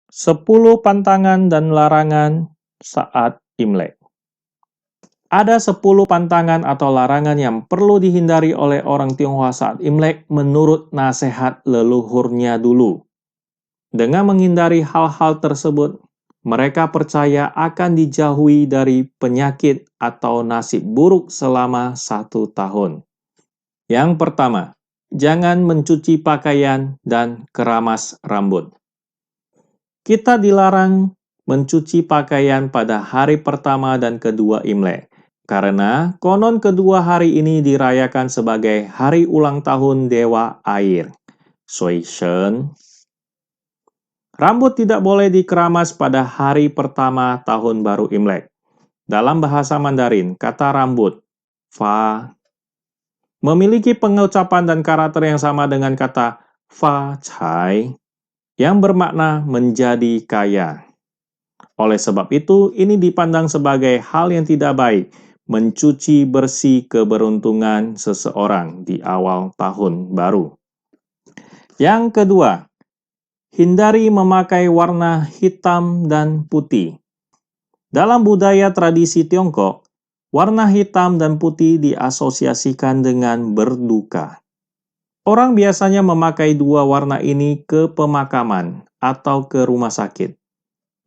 10 pantangan dan larangan saat Imlek. Ada 10 pantangan atau larangan yang perlu dihindari oleh orang Tionghoa saat Imlek menurut nasihat leluhurnya dulu. Dengan menghindari hal-hal tersebut, mereka percaya akan dijauhi dari penyakit atau nasib buruk selama 1 tahun. Yang pertama, jangan mencuci pakaian dan keramas rambut. Kita dilarang mencuci pakaian pada hari pertama dan kedua Imlek, karena konon kedua hari ini dirayakan sebagai hari ulang tahun Dewa Air, Sui Shen. Rambut tidak boleh dikeramas pada hari pertama tahun baru Imlek. Dalam bahasa Mandarin, kata rambut, fa, memiliki pengucapan dan karakter yang sama dengan kata fa cai, yang bermakna menjadi kaya. Oleh sebab itu, ini dipandang sebagai hal yang tidak baik, mencuci bersih keberuntungan seseorang di awal tahun baru. Yang kedua, hindari memakai warna hitam dan putih. Dalam budaya tradisi Tiongkok, warna hitam dan putih diasosiasikan dengan berduka. Orang biasanya memakai dua warna ini ke pemakaman atau ke rumah sakit.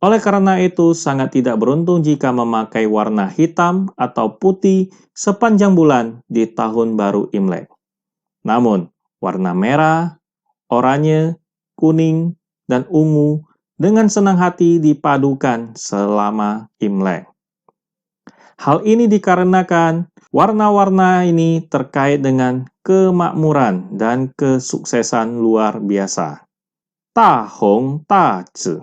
Oleh karena itu, sangat tidak beruntung jika memakai warna hitam atau putih sepanjang bulan di tahun baru Imlek. Namun, warna merah, oranye, kuning, dan ungu dengan senang hati dipadukan selama Imlek. Hal ini dikarenakan warna-warna ini terkait dengan kemakmuran dan kesuksesan luar biasa. Ta Hong Ta Zi.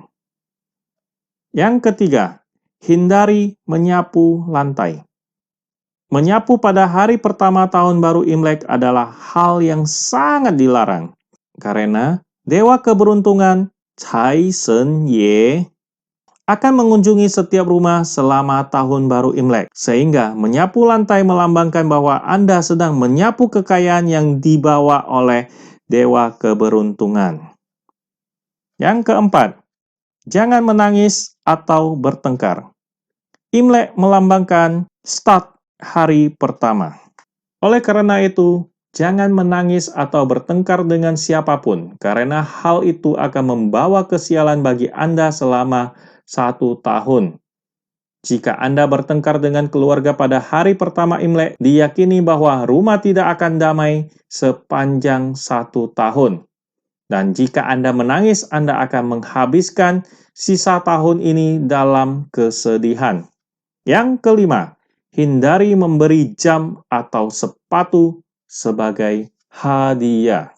Yang ketiga, hindari menyapu lantai. Menyapu pada hari pertama tahun baru Imlek adalah hal yang sangat dilarang, karena Dewa Keberuntungan Cai Sen Ye akan mengunjungi setiap rumah selama tahun baru Imlek, sehingga menyapu lantai melambangkan bahwa Anda sedang menyapu kekayaan yang dibawa oleh Dewa Keberuntungan. Yang keempat, jangan menangis atau bertengkar. Imlek melambangkan start hari pertama. Oleh karena itu, jangan menangis atau bertengkar dengan siapapun, karena hal itu akan membawa kesialan bagi Anda selama 1 tahun. Jika Anda bertengkar dengan keluarga pada hari pertama Imlek, diyakini bahwa rumah tidak akan damai sepanjang 1 tahun. Dan jika Anda menangis, Anda akan menghabiskan sisa tahun ini dalam kesedihan. Yang kelima, hindari memberi jam atau sepatu sebagai hadiah.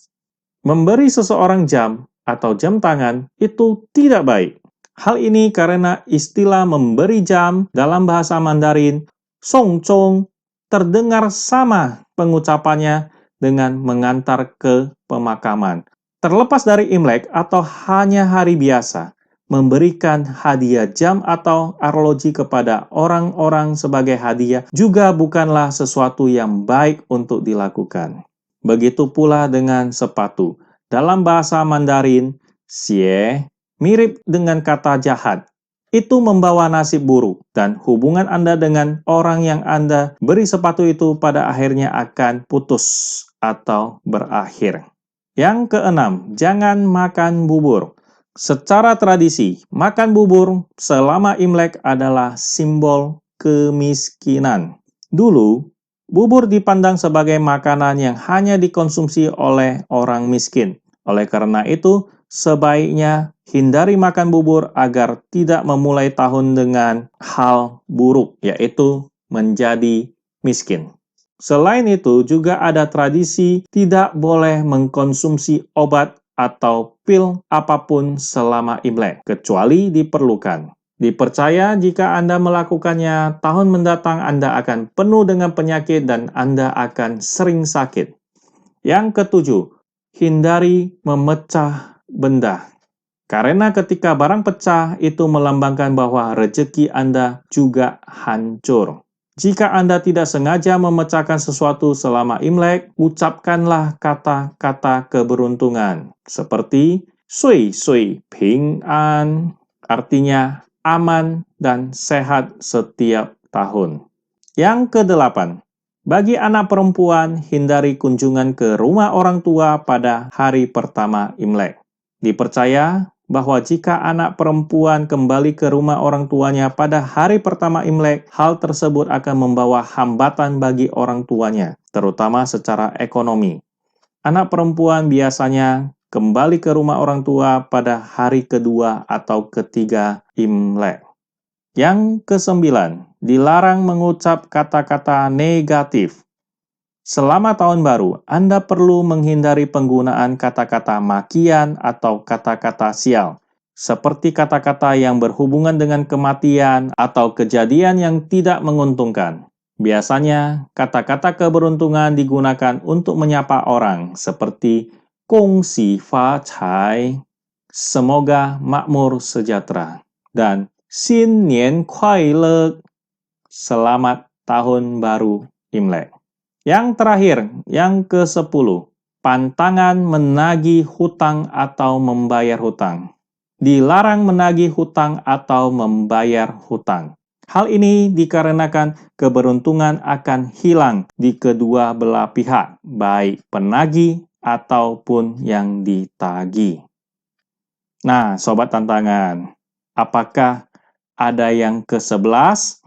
Memberi seseorang jam atau jam tangan itu tidak baik. Hal ini karena istilah memberi jam dalam bahasa Mandarin, song zhong, terdengar sama pengucapannya dengan mengantar ke pemakaman. Terlepas dari Imlek atau hanya hari biasa, memberikan hadiah jam atau arloji kepada orang-orang sebagai hadiah juga bukanlah sesuatu yang baik untuk dilakukan. Begitu pula dengan sepatu. Dalam bahasa Mandarin, xie mirip dengan kata jahat. Itu membawa nasib buruk, dan hubungan Anda dengan orang yang Anda beri sepatu itu pada akhirnya akan putus atau berakhir. Yang keenam, jangan makan bubur. Secara tradisi, makan bubur selama Imlek adalah simbol kemiskinan. Dulu, bubur dipandang sebagai makanan yang hanya dikonsumsi oleh orang miskin. Oleh karena itu, sebaiknya hindari makan bubur agar tidak memulai tahun dengan hal buruk, yaitu menjadi miskin. Selain itu, juga ada tradisi tidak boleh mengkonsumsi obat atau pil apapun selama Imlek, kecuali diperlukan. Dipercaya jika Anda melakukannya, tahun mendatang Anda akan penuh dengan penyakit dan Anda akan sering sakit. Yang ketujuh, hindari memecah benda. Karena ketika barang pecah, itu melambangkan bahwa rezeki Anda juga hancur. Jika Anda tidak sengaja memecahkan sesuatu selama Imlek, ucapkanlah kata-kata keberuntungan, seperti Sui sui ping an, artinya aman dan sehat setiap tahun. Yang kedelapan, bagi anak perempuan, hindari kunjungan ke rumah orang tua pada hari pertama Imlek. Dipercaya bahwa jika anak perempuan kembali ke rumah orang tuanya pada hari pertama Imlek, hal tersebut akan membawa hambatan bagi orang tuanya, terutama secara ekonomi. Anak perempuan biasanya kembali ke rumah orang tua pada hari kedua atau ketiga Imlek. Yang kesembilan, dilarang mengucap kata-kata negatif. Selama tahun baru, Anda perlu menghindari penggunaan kata-kata makian atau kata-kata sial, seperti kata-kata yang berhubungan dengan kematian atau kejadian yang tidak menguntungkan. Biasanya, kata-kata keberuntungan digunakan untuk menyapa orang, seperti Gong Xi Fa Cai, semoga makmur sejahtera, dan Xin Nian Kuai Le, selamat tahun baru Imlek. Yang terakhir, yang ke-10, pantangan menagih hutang atau membayar hutang. Dilarang menagih hutang atau membayar hutang. Hal ini dikarenakan keberuntungan akan hilang di kedua belah pihak, baik penagih ataupun yang ditagih. Nah, sobat tantangan, apakah ada yang ke-11